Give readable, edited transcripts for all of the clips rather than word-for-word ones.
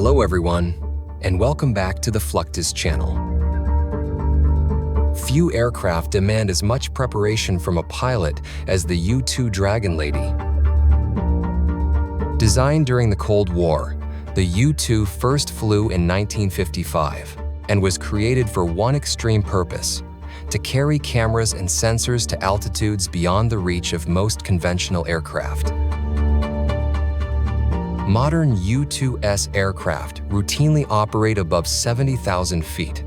Hello everyone, and welcome back to the Fluctus Channel. Few aircraft demand as much preparation from a pilot as the U-2 Dragon Lady. Designed during the Cold War, the U-2 first flew in 1955 and was created for one extreme purpose: to carry cameras and sensors to altitudes beyond the reach of most conventional aircraft. Modern U-2S aircraft routinely operate above 70,000 feet,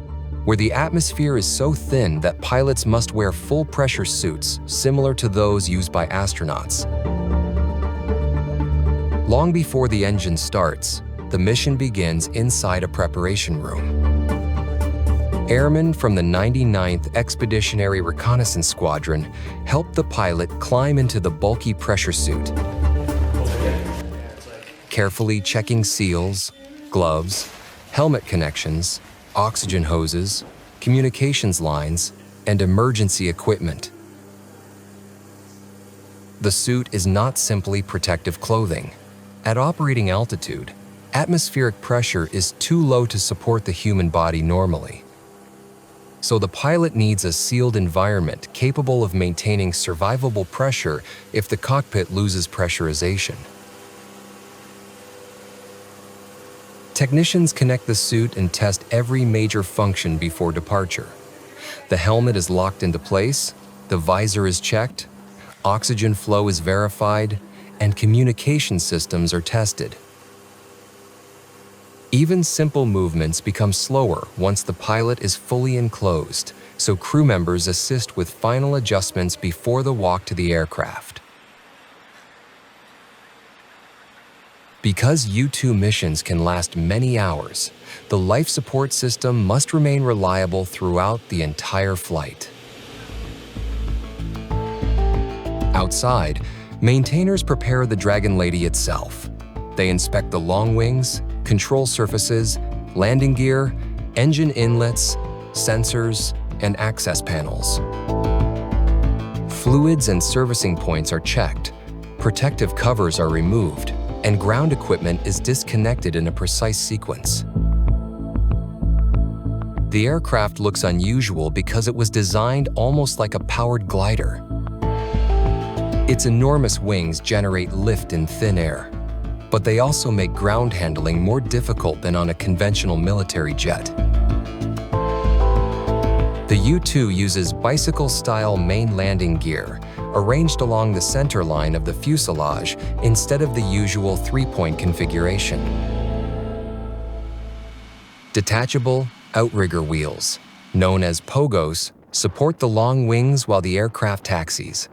where the atmosphere is so thin that pilots must wear full-pressure suits similar to those used by astronauts. Long before the engine starts, the mission begins inside a preparation room. Airmen from the 99th Expeditionary Reconnaissance Squadron help the pilot climb into the bulky pressure suit, carefully checking seals, gloves, helmet connections, oxygen hoses, communications lines, and emergency equipment. The suit is not simply protective clothing. At operating altitude, atmospheric pressure is too low to support the human body normally. So the pilot needs a sealed environment capable of maintaining survivable pressure if the cockpit loses pressurization. Technicians connect the suit and test every major function before departure. The helmet is locked into place, the visor is checked, oxygen flow is verified, and communication systems are tested. Even simple movements become slower once the pilot is fully enclosed, so crew members assist with final adjustments before the walk to the aircraft. Because U-2 missions can last many hours, the life support system must remain reliable throughout the entire flight. Outside, maintainers prepare the Dragon Lady itself. They inspect the long wings, control surfaces, landing gear, engine inlets, sensors, and access panels. Fluids and servicing points are checked, protective covers are removed, and ground equipment is disconnected in a precise sequence. The aircraft looks unusual because it was designed almost like a powered glider. Its enormous wings generate lift in thin air, but they also make ground handling more difficult than on a conventional military jet. The U-2 uses bicycle-style main landing gear, arranged along the center line of the fuselage instead of the usual three-point configuration. Detachable outrigger wheels, known as pogos, support the long wings while the aircraft taxis.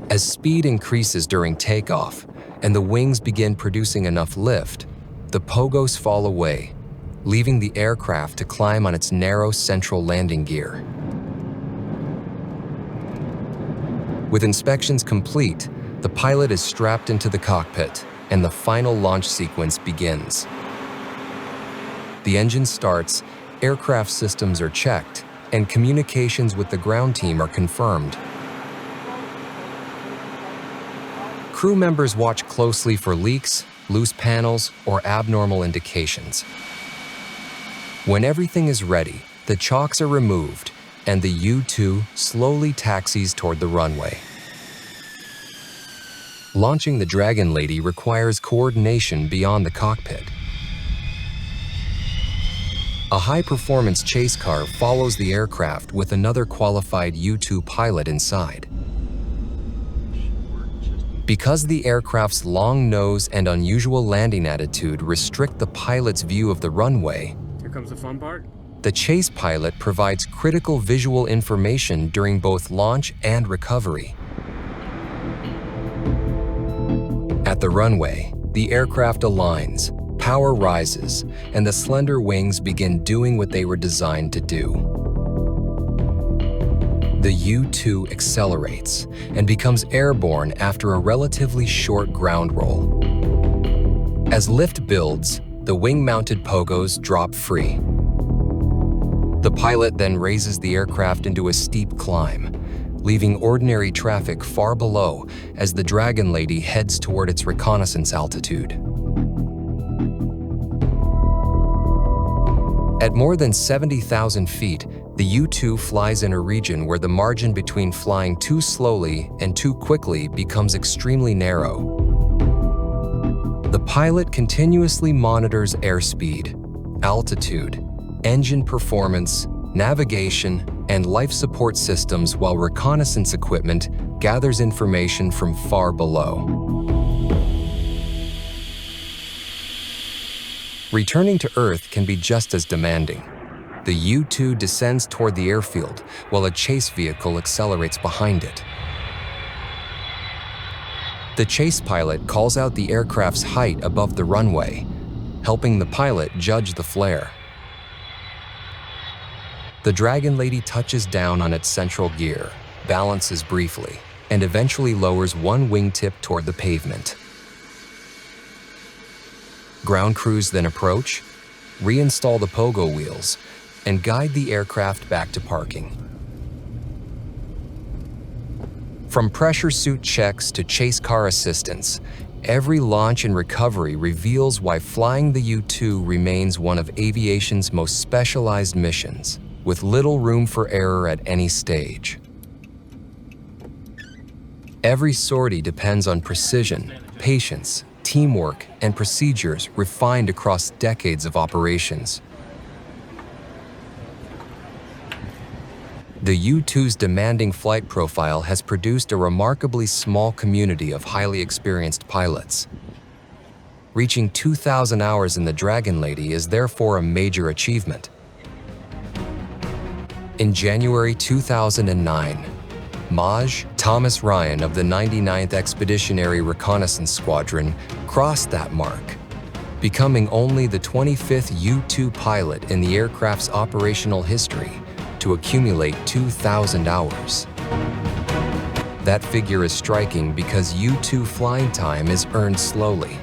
As speed increases during takeoff and the wings begin producing enough lift, the pogos fall away, leaving the aircraft to climb on its narrow central landing gear. With inspections complete, the pilot is strapped into the cockpit and the final launch sequence begins. The engine starts, aircraft systems are checked, and communications with the ground team are confirmed. Crew members watch closely for leaks, loose panels, or abnormal indications. When everything is ready, the chocks are removed, and the U-2 slowly taxis toward the runway. Launching the Dragon Lady requires coordination beyond the cockpit. A high-performance chase car follows the aircraft with another qualified U-2 pilot inside. Because the aircraft's long nose and unusual landing attitude restrict the pilot's view of the runway, here comes the fun part. The chase pilot provides critical visual information during both launch and recovery. At the runway, the aircraft aligns, power rises, and the slender wings begin doing what they were designed to do. The U-2 accelerates and becomes airborne after a relatively short ground roll. As lift builds, the wing-mounted pogos drop free. The pilot then raises the aircraft into a steep climb, leaving ordinary traffic far below as the Dragon Lady heads toward its reconnaissance altitude. At more than 70,000 feet, the U-2 flies in a region where the margin between flying too slowly and too quickly becomes extremely narrow. The pilot continuously monitors airspeed, altitude, engine performance, navigation, and life support systems while reconnaissance equipment gathers information from far below. Returning to Earth can be just as demanding. The U-2 descends toward the airfield while a chase vehicle accelerates behind it. The chase pilot calls out the aircraft's height above the runway, helping the pilot judge the flare. The Dragon Lady touches down on its central gear, balances briefly, and eventually lowers one wingtip toward the pavement. Ground crews then approach, reinstall the pogo wheels, and guide the aircraft back to parking. From pressure suit checks to chase car assistance, every launch and recovery reveals why flying the U-2 remains one of aviation's most specialized missions, with little room for error at any stage. Every sortie depends on precision, patience, teamwork, and procedures refined across decades of operations. The U-2's demanding flight profile has produced a remarkably small community of highly experienced pilots. Reaching 2,000 hours in the Dragon Lady is therefore a major achievement. In January 2009, Maj. Thomas Ryan of the 99th Expeditionary Reconnaissance Squadron crossed that mark, becoming only the 25th U-2 pilot in the aircraft's operational history to accumulate 2,000 hours. That figure is striking because U-2 flying time is earned slowly.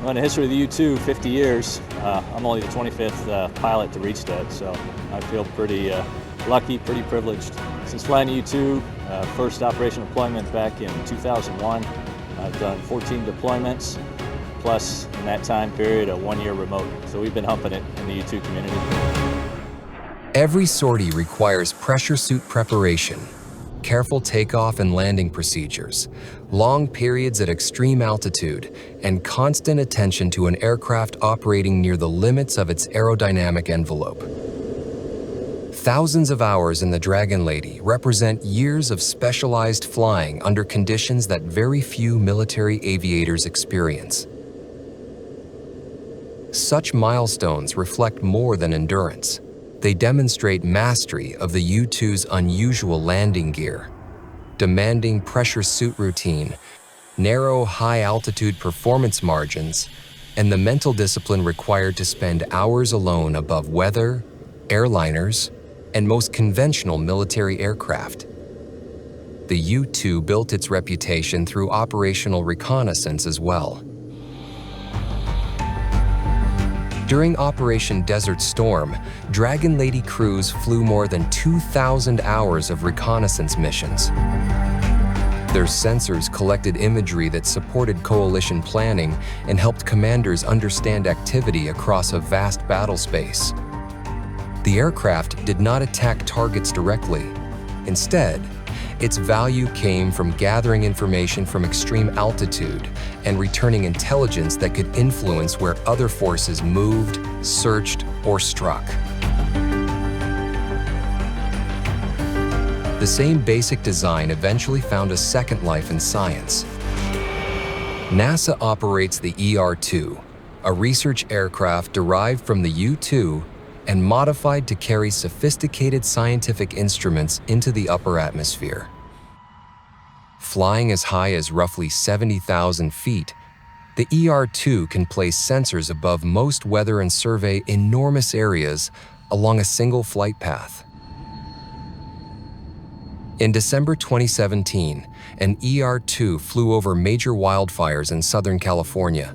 Well, in the history of the U-2, 50 years, I'm only the 25th pilot to reach that, so I feel pretty lucky, pretty privileged. Since flying the U-2, first operational deployment back in 2001, I've done 14 deployments, plus in that time period, a 1-year remote. So we've been humping it in the U-2 community. Every sortie requires pressure suit preparation, careful takeoff and landing procedures, long periods at extreme altitude, and constant attention to an aircraft operating near the limits of its aerodynamic envelope. Thousands of hours in the Dragon Lady represent years of specialized flying under conditions that very few military aviators experience. Such milestones reflect more than endurance. They demonstrate mastery of the U-2's unusual landing gear, demanding pressure suit routine, narrow high-altitude performance margins, and the mental discipline required to spend hours alone above weather, airliners, and most conventional military aircraft. The U-2 built its reputation through operational reconnaissance as well. During Operation Desert Storm, Dragon Lady crews flew more than 2,000 hours of reconnaissance missions. Their sensors collected imagery that supported coalition planning and helped commanders understand activity across a vast battle space. The aircraft did not attack targets directly. Instead, its value came from gathering information from extreme altitude and returning intelligence that could influence where other forces moved, searched, or struck. The same basic design eventually found a second life in science. NASA operates the ER-2, a research aircraft derived from the U-2 and modified to carry sophisticated scientific instruments into the upper atmosphere. Flying as high as roughly 70,000 feet, the ER-2 can place sensors above most weather and survey enormous areas along a single flight path. In December 2017, an ER-2 flew over major wildfires in Southern California.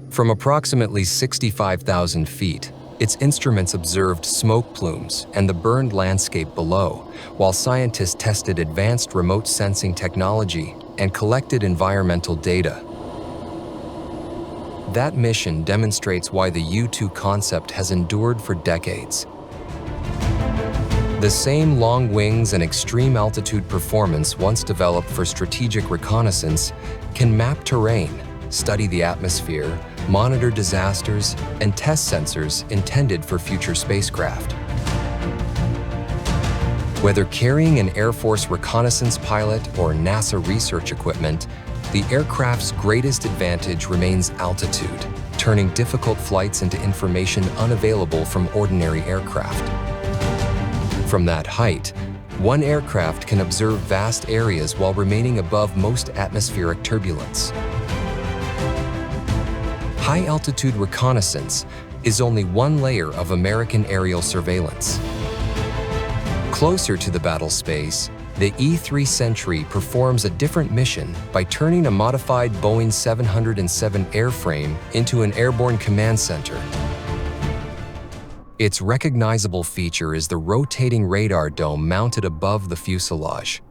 From approximately 65,000 feet, its instruments observed smoke plumes and the burned landscape below, while scientists tested advanced remote sensing technology and collected environmental data. That mission demonstrates why the U-2 concept has endured for decades. The same long wings and extreme altitude performance once developed for strategic reconnaissance can map terrain, study the atmosphere, monitor disasters, and test sensors intended for future spacecraft. Whether carrying an Air Force reconnaissance pilot or NASA research equipment, the aircraft's greatest advantage remains altitude, turning difficult flights into information unavailable from ordinary aircraft. From that height, one aircraft can observe vast areas while remaining above most atmospheric turbulence. High-altitude reconnaissance is only one layer of American aerial surveillance. Closer to the battle space, the E-3 Sentry performs a different mission by turning a modified Boeing 707 airframe into an airborne command center. Its recognizable feature is the rotating radar dome mounted above the fuselage.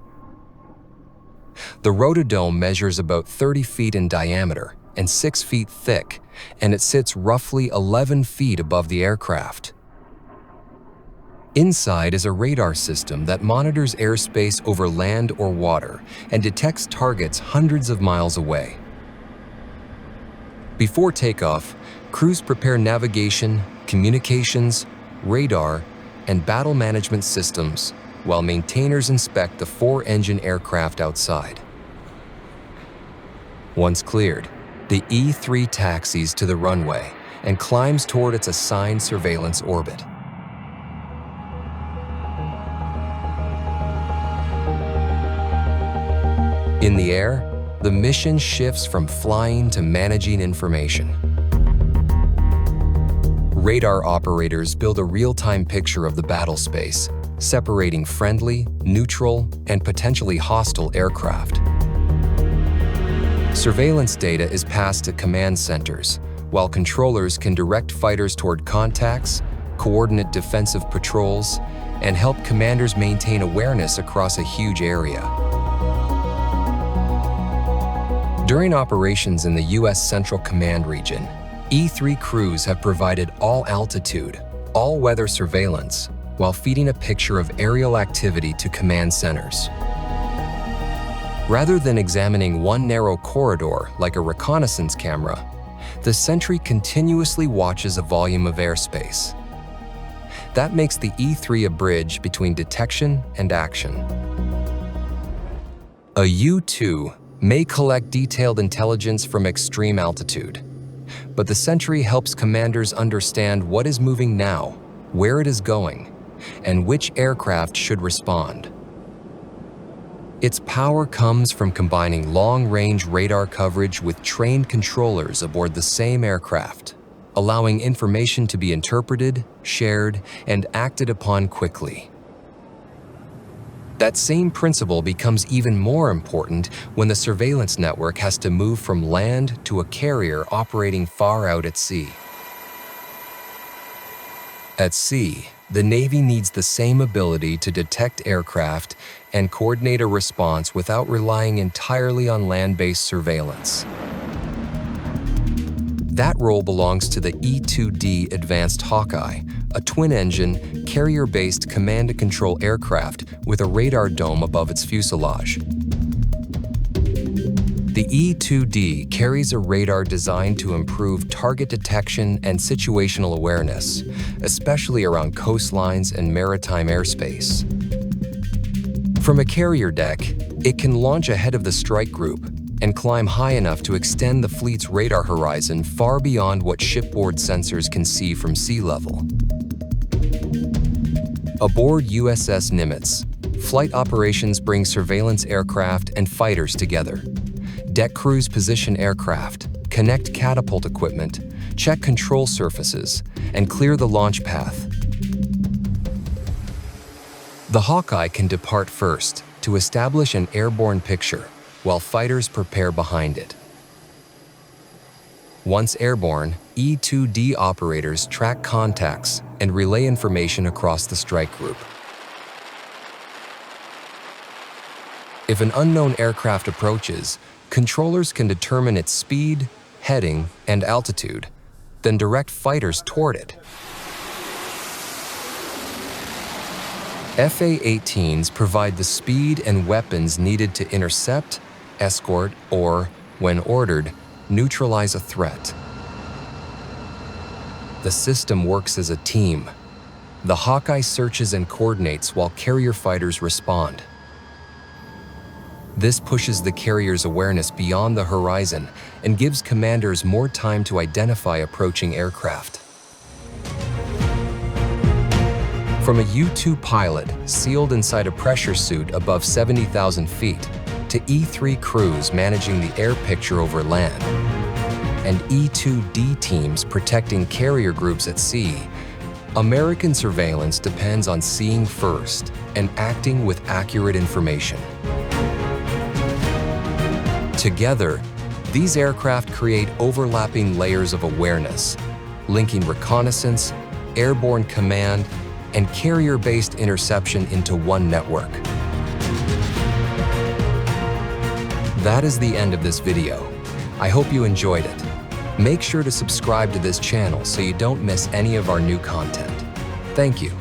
The rotodome measures about 30 feet in diameter and 6 feet thick, and it sits roughly 11 feet above the aircraft. Inside is a radar system that monitors airspace over land or water and detects targets hundreds of miles away. Before takeoff, crews prepare navigation, communications, radar, and battle management systems, while maintainers inspect the 4-engine aircraft outside. Once cleared, the E-3 taxis to the runway and climbs toward its assigned surveillance orbit. In the air, the mission shifts from flying to managing information. Radar operators build a real-time picture of the battle space, separating friendly, neutral, and potentially hostile aircraft. Surveillance data is passed to command centers, while controllers can direct fighters toward contacts, coordinate defensive patrols, and help commanders maintain awareness across a huge area. During operations in the U.S. Central Command region, E-3 crews have provided all-altitude, all-weather surveillance while feeding a picture of aerial activity to command centers. Rather than examining one narrow corridor like a reconnaissance camera, the Sentry continuously watches a volume of airspace. That makes the E-3 a bridge between detection and action. A U-2 may collect detailed intelligence from extreme altitude, but the Sentry helps commanders understand what is moving now, where it is going, and which aircraft should respond. Its power comes from combining long-range radar coverage with trained controllers aboard the same aircraft, allowing information to be interpreted, shared, and acted upon quickly. That same principle becomes even more important when the surveillance network has to move from land to a carrier operating far out at sea. At sea, the Navy needs the same ability to detect aircraft and coordinate a response without relying entirely on land-based surveillance. That role belongs to the E-2D Advanced Hawkeye, a twin-engine, carrier-based command-and-control aircraft with a radar dome above its fuselage. The E-2D carries a radar designed to improve target detection and situational awareness, especially around coastlines and maritime airspace. From a carrier deck, it can launch ahead of the strike group and climb high enough to extend the fleet's radar horizon far beyond what shipboard sensors can see from sea level. Aboard USS Nimitz, flight operations bring surveillance aircraft and fighters together. Deck crews position aircraft, connect catapult equipment, check control surfaces, and clear the launch path. The Hawkeye can depart first to establish an airborne picture, while fighters prepare behind it. Once airborne, E-2D operators track contacts and relay information across the strike group. If an unknown aircraft approaches, controllers can determine its speed, heading, and altitude, then direct fighters toward it. FA-18s provide the speed and weapons needed to intercept, escort, or, when ordered, neutralize a threat. The system works as a team. The Hawkeye searches and coordinates while carrier fighters respond. This pushes the carrier's awareness beyond the horizon and gives commanders more time to identify approaching aircraft. From a U-2 pilot sealed inside a pressure suit above 70,000 feet to E-3 crews managing the air picture over land, and E-2D teams protecting carrier groups at sea, American surveillance depends on seeing first and acting with accurate information. Together, these aircraft create overlapping layers of awareness, linking reconnaissance, airborne command, and carrier-based interception into one network. That is the end of this video. I hope you enjoyed it. Make sure to subscribe to this channel so you don't miss any of our new content. Thank you.